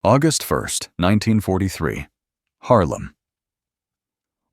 August 1st, 1943. Harlem.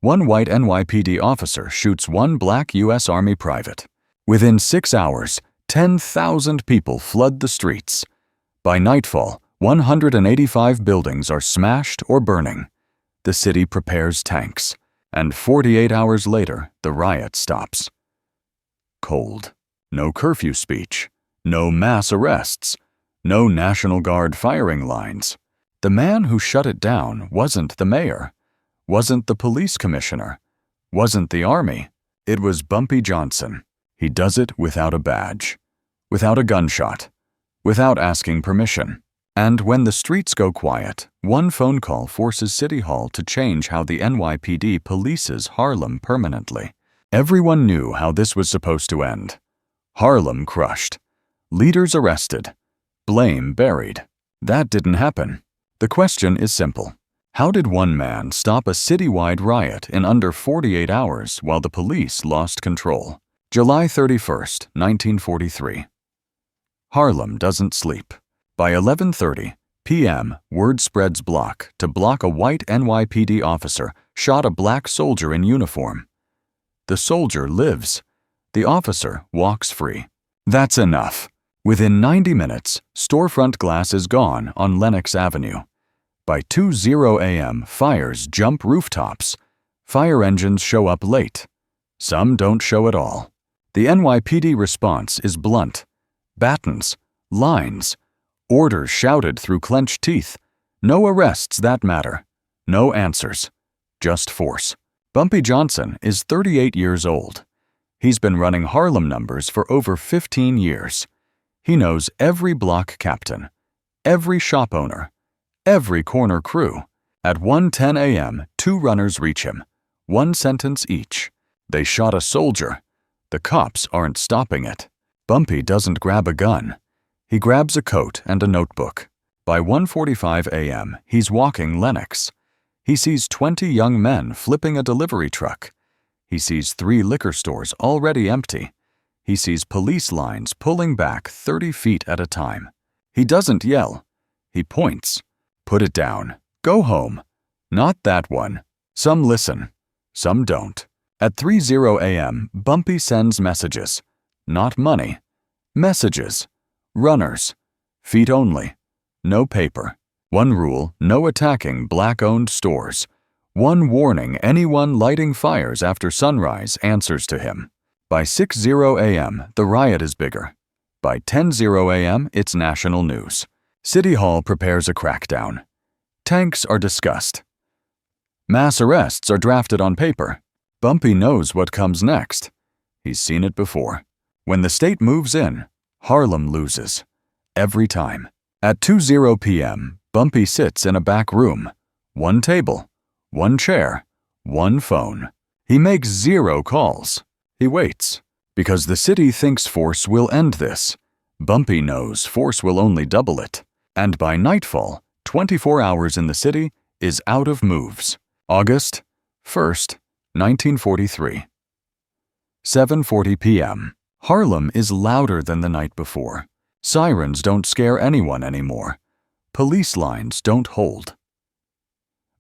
One white NYPD officer shoots one black U.S. Army private. Within 6 hours, 10,000 people flood the streets. By nightfall, 185 buildings are smashed or burning. The city prepares tanks, and 48 hours later, the riot stops. Cold. No curfew speech. No mass arrests. No National Guard firing lines. The man who shut it down wasn't the mayor, wasn't the police commissioner, wasn't the army. It was Bumpy Johnson. He does it without a badge, without a gunshot, without asking permission. And when the streets go quiet, one phone call forces City Hall to change how the NYPD polices Harlem permanently. Everyone knew how this was supposed to end. Harlem crushed. Leaders arrested. Blame buried. That didn't happen. The question is simple. How did one man stop a citywide riot in under 48 hours while the police lost control? July 31st, 1943. Harlem doesn't sleep. By 11:30 p.m., word spreads to block a white NYPD officer shot a black soldier in uniform. The soldier lives. The officer walks free. That's enough. Within 90 minutes, storefront glass is gone on Lenox Avenue. By 2:00 a.m., fires jump rooftops. Fire engines show up late. Some don't show at all. The NYPD response is blunt. Batons, lines, orders shouted through clenched teeth. No arrests that matter. No answers. Just force. Bumpy Johnson is 38 years old. He's been running Harlem numbers for over 15 years. He knows every block captain, every shop owner, every corner crew. At 1:10 a.m., 2 runners reach him. 1 sentence each. They shot a soldier. The cops aren't stopping it. Bumpy doesn't grab a gun. He grabs a coat and a notebook. By 1:45 a.m., he's walking Lenox. He sees 20 young men flipping a delivery truck. He sees 3 liquor stores already empty. He sees police lines pulling back 30 feet at a time. He doesn't yell. He points. Put it down. Go home. Not that one. Some listen. Some don't. At 3:00 a.m., Bumpy sends messages. Not money. Messages. Runners. Feet only. No paper. One rule, no attacking black-owned stores. One warning, anyone lighting fires after sunrise answers to him. By 6:00 a.m., the riot is bigger. By 10:00 a.m., it's national news. City Hall prepares a crackdown. Tanks are discussed. Mass arrests are drafted on paper. Bumpy knows what comes next. He's seen it before. When the state moves in, Harlem loses. Every time. At 2:00 p.m., Bumpy sits in a back room. 1 table, 1 chair, 1 phone. He makes 0 calls. He waits. Because the city thinks force will end this. Bumpy knows force will only double it. And by nightfall, 24 hours in the city is out of moves. August 1st, 1943. 7:40 p.m. Harlem is louder than the night before. Sirens don't scare anyone anymore. Police lines don't hold.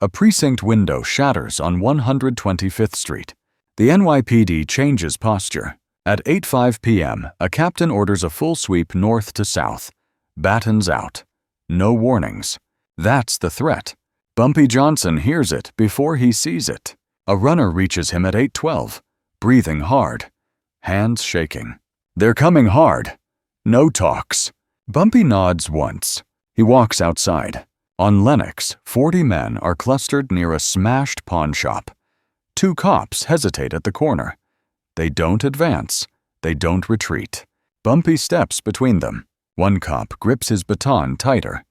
A precinct window shatters on 125th Street. The NYPD changes posture. At 8:05 p.m., a captain orders a full sweep north to south. Batons out. No warnings. That's the threat. Bumpy Johnson hears it before he sees it. A runner reaches him at 8:12, breathing hard, hands shaking. They're coming hard. No talks. Bumpy nods once. He walks outside. On Lenox, 40 men are clustered near a smashed pawn shop. 2 cops hesitate at the corner. They don't advance. They don't retreat. Bumpy steps between them. One cop grips his baton tighter.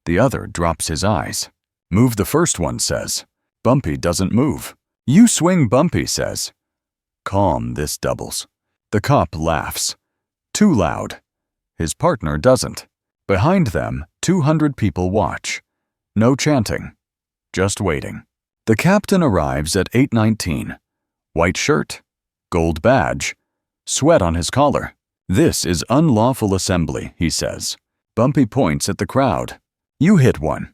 The other drops his eyes. Move, the first one says. Bumpy doesn't move. You swing, Bumpy says. Calm, this doubles. The cop laughs. Too loud. His partner doesn't. Behind them, 200 people watch. No chanting. Just waiting. The captain arrives at 8:19. White shirt, gold badge, sweat on his collar. This is unlawful assembly, he says. Bumpy points at the crowd. You hit one.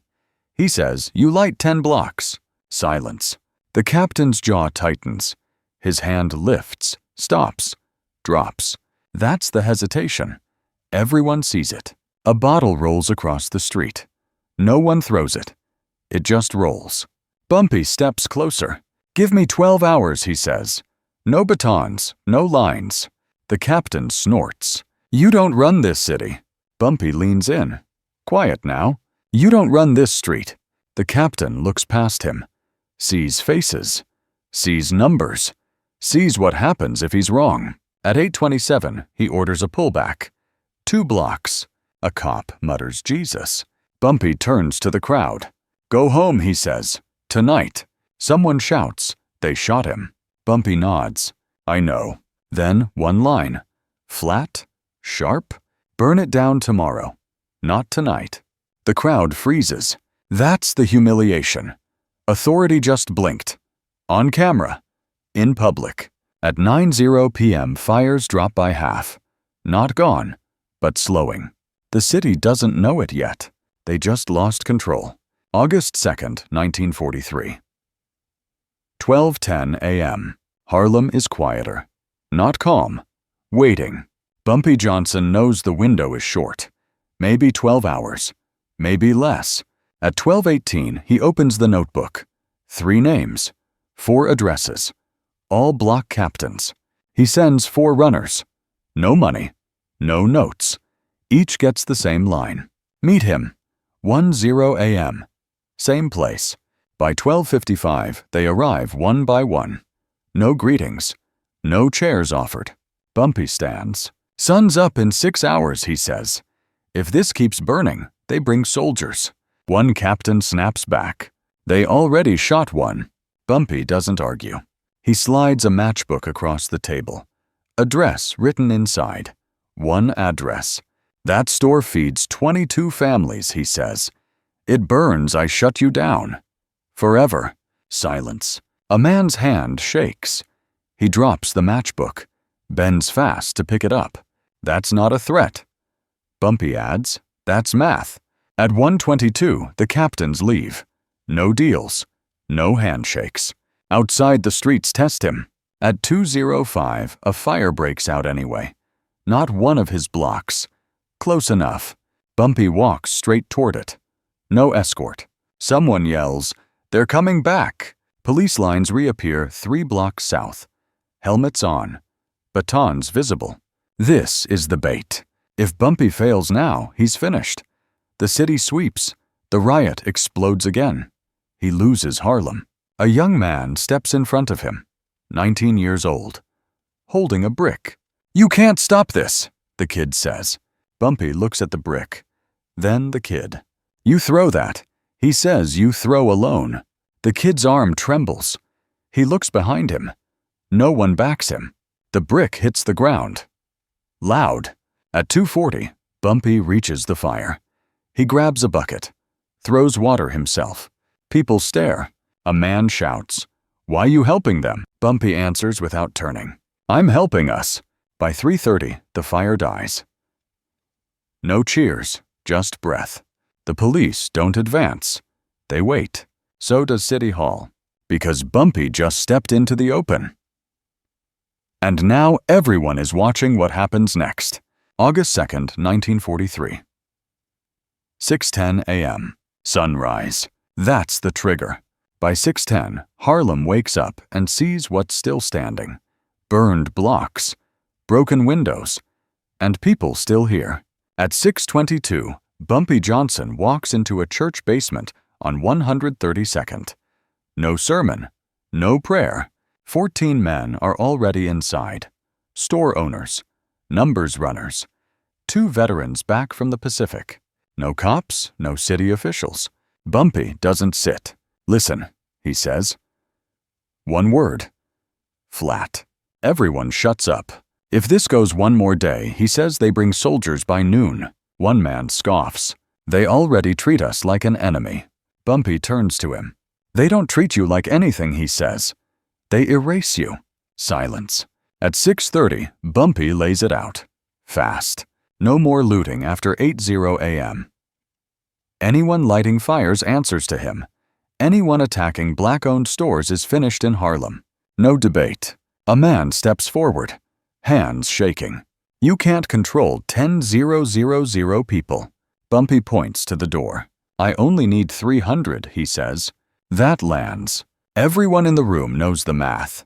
He says, "You light 10 blocks." Silence. The captain's jaw tightens. His hand lifts, stops, drops. That's the hesitation. Everyone sees it. A bottle rolls across the street. No one throws it. It just rolls. Bumpy steps closer. "Give me 12 hours, he says. No batons, no lines. The captain snorts. "You don't run this city." Bumpy leans in. "Quiet now. You don't run this street." The captain looks past him. Sees faces. Sees numbers. Sees what happens if he's wrong. At 8:27, he orders a pullback. 2 blocks. A cop mutters Jesus. Bumpy turns to the crowd. "Go home," he says. "Tonight." Someone shouts. "They shot him." Bumpy nods. "I know." Then one line. Flat? Sharp? "Burn it down tomorrow. Not tonight." The crowd freezes. That's the humiliation. Authority just blinked. On camera. In public. At 9:00 p.m., fires drop by half. Not gone, but slowing. The city doesn't know it yet. They just lost control. August 2nd, 1943. 12:10 a.m. Harlem is quieter. Not calm. Waiting. Bumpy Johnson knows the window is short. Maybe 12 hours. Maybe less. At 12:18, he opens the notebook. 3 names. 4 addresses. All block captains. He sends 4 runners. No money. No notes. Each gets the same line. Meet him. 10 a.m. Same place. By 12:55, they arrive one by one. No greetings. No chairs offered. Bumpy stands. "Sun's up in 6 hours, he says. If this keeps burning, they bring soldiers." One captain snaps back. "They already shot one." Bumpy doesn't argue. He slides a matchbook across the table. Address written inside. One address. "That store feeds 22 families, he says. It burns, I shut you down. Forever." Silence. A man's hand shakes. He drops the matchbook. Bends fast to pick it up. "That's not a threat." Bumpy adds, "That's math." At 1:22, the captains leave. No deals. No handshakes. Outside, the streets test him. At 2:05, a fire breaks out anyway. Not one of his blocks. Close enough. Bumpy walks straight toward it. No escort. Someone yells, "They're coming back." Police lines reappear 3 blocks south. Helmets on. Batons visible. This is the bait. If Bumpy fails now, he's finished. The city sweeps. The riot explodes again. He loses Harlem. A young man steps in front of him, 19 years old, holding a brick. "You can't stop this," the kid says. Bumpy looks at the brick. Then the kid. "You throw that." He says, "You throw alone." The kid's arm trembles. He looks behind him. No one backs him. The brick hits the ground. Loud. At 2:40, Bumpy reaches the fire. He grabs a bucket. Throws water himself. People stare. A man shouts, "Why you helping them?" Bumpy answers without turning, "I'm helping us." By 3:30, the fire dies. No cheers, just breath. The police don't advance. They wait. So does City Hall. Because Bumpy just stepped into the open. And now everyone is watching what happens next. August 2nd, 1943. 6:10 a.m. Sunrise. That's the trigger. By 6:10, Harlem wakes up and sees what's still standing. Burned blocks, broken windows, and people still here. At 6:22, Bumpy Johnson walks into a church basement on 132nd. No sermon, no prayer. 14 men are already inside. Store owners, numbers runners, 2 veterans back from the Pacific. No cops, no city officials. Bumpy doesn't sit. "Listen," he says. One word. Flat. Everyone shuts up. If this goes one more day, he says they bring soldiers by noon. One man scoffs. "They already treat us like an enemy." Bumpy turns to him. "They don't treat you like anything," he says. "They erase you." Silence. At 6:30, Bumpy lays it out. Fast. No more looting after 8:00 a.m. Anyone lighting fires answers to him. Anyone attacking Black-owned stores is finished in Harlem. No debate. A man steps forward, hands shaking. You can't control 10,000 people. Bumpy points to the door. I only need 300, he says. That lands. Everyone in the room knows the math.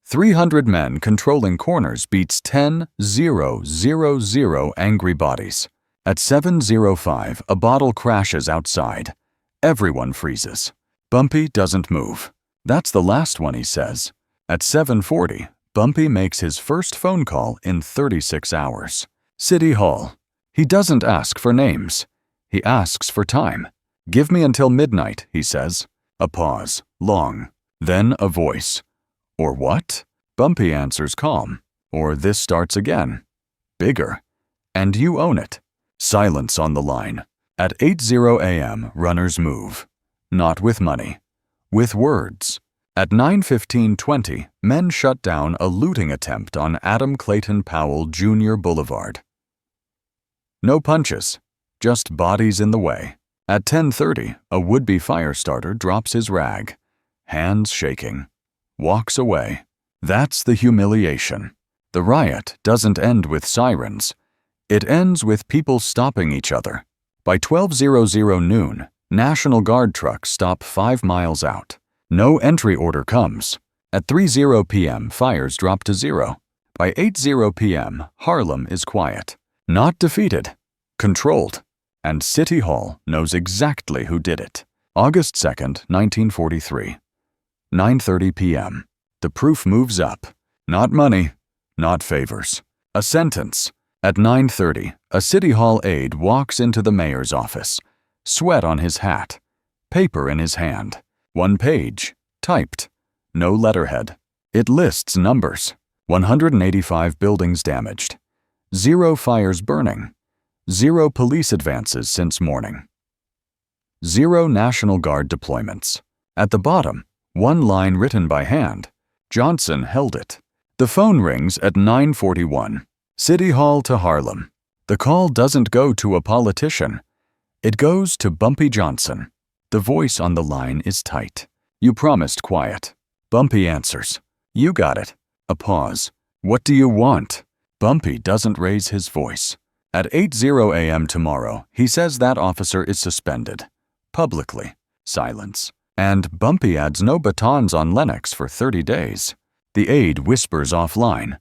300 men controlling corners beats 10,000 angry bodies. At 7:05, a bottle crashes outside. Everyone freezes. Bumpy doesn't move. That's the last one, he says. At 7:40, Bumpy makes his first phone call in 36 hours. City Hall. He doesn't ask for names. He asks for time. Give me until midnight, he says. A pause, long. Then a voice. Or what? Bumpy answers calm. Or this starts again. Bigger. And you own it. Silence on the line. At 8:00 a.m., runners move. Not with money. With words. At 9:15:20, men shut down a looting attempt on Adam Clayton Powell Jr. Boulevard. No punches. Just bodies in the way. At 10:30, a would-be fire starter drops his rag. Hands shaking. Walks away. That's the humiliation. The riot doesn't end with sirens. It ends with people stopping each other. By 12:00 noon, National Guard trucks stop 5 miles out. No entry order comes. At 3:00 p.m., fires drop to 0. By 8:00 p.m., Harlem is quiet. Not defeated. Controlled. And City Hall knows exactly who did it. August 2nd, 1943. 9:30 p.m. The proof moves up. Not money, not favors. A sentence. At 9:30, a City Hall aide walks into the mayor's office. Sweat on his hat. Paper in his hand. 1 page. Typed. No letterhead. It lists numbers. 185 buildings damaged. 0 fires burning. 0 police advances since morning. 0 National Guard deployments. At the bottom, 1 line written by hand. Johnson held it. The phone rings at 9:41. City Hall to Harlem. The call doesn't go to a politician. It goes to Bumpy Johnson. The voice on the line is tight. You promised quiet. Bumpy answers. You got it. A pause. What do you want? Bumpy doesn't raise his voice. At 8:00 a.m. tomorrow, he says that officer is suspended. Publicly. Silence. And Bumpy adds no batons on Lennox for 30 days. The aide whispers offline.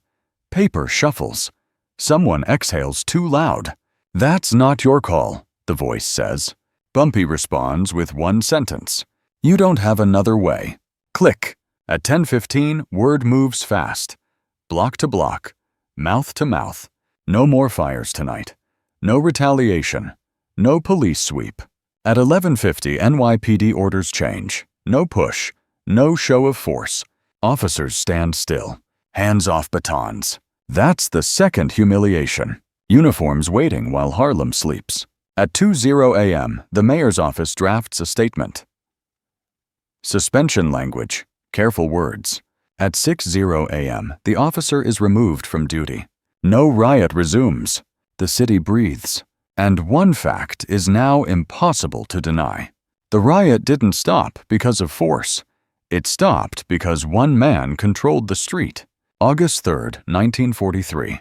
Paper shuffles. Someone exhales too loud. That's not your call, the voice says. Bumpy responds with 1 sentence. You don't have another way. Click. At 10:15, word moves fast. Block to block. Mouth to mouth. No more fires tonight. No retaliation. No police sweep. At 11:50, NYPD orders change. No push. No show of force. Officers stand still. Hands off batons. That's the second humiliation. Uniforms waiting while Harlem sleeps. At 2:00 a.m., the mayor's office drafts a statement. Suspension language. Careful words. At 6:00 a.m., the officer is removed from duty. No riot resumes. The city breathes. And one fact is now impossible to deny. The riot didn't stop because of force. It stopped because one man controlled the street. August 3rd, 1943.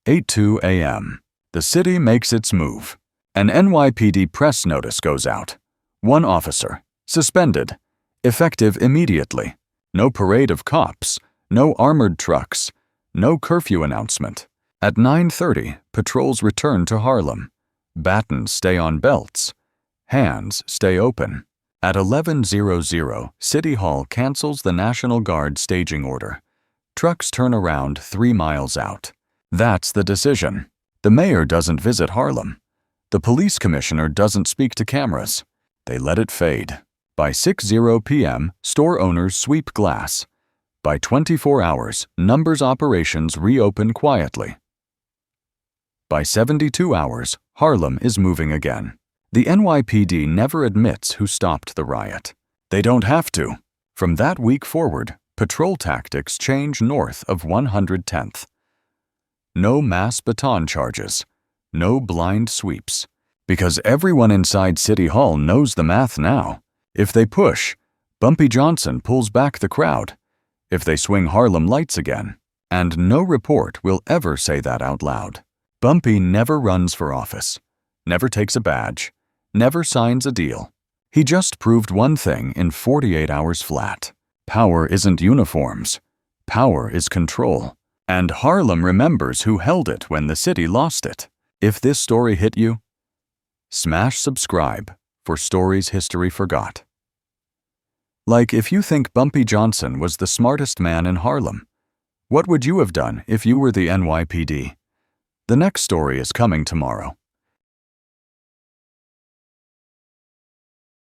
8:02 a.m. The city makes its move. An NYPD press notice goes out. 1 officer. Suspended. Effective immediately. No parade of cops. No armored trucks. No curfew announcement. At 9:30, patrols return to Harlem. Batons stay on belts. Hands stay open. At 11:00, City Hall cancels the National Guard staging order. Trucks turn around 3 miles out. That's the decision. The mayor doesn't visit Harlem. The police commissioner doesn't speak to cameras. They let it fade. By 6:00 p.m., store owners sweep glass. By 24 hours, numbers operations reopen quietly. By 72 hours, Harlem is moving again. The NYPD never admits who stopped the riot. They don't have to. From that week forward, patrol tactics change north of 110th. No mass baton charges. No blind sweeps. Because everyone inside City Hall knows the math now. If they push, Bumpy Johnson pulls back the crowd. If they swing Harlem lights again. And no report will ever say that out loud. Bumpy never runs for office, never takes a badge, never signs a deal. He just proved one thing in 48 hours flat. Power isn't uniforms. Power is control. And Harlem remembers who held it when the city lost it. If this story hit you, smash subscribe for stories history forgot. Like if you think Bumpy Johnson was the smartest man in Harlem, what would you have done if you were the NYPD? The next story is coming tomorrow.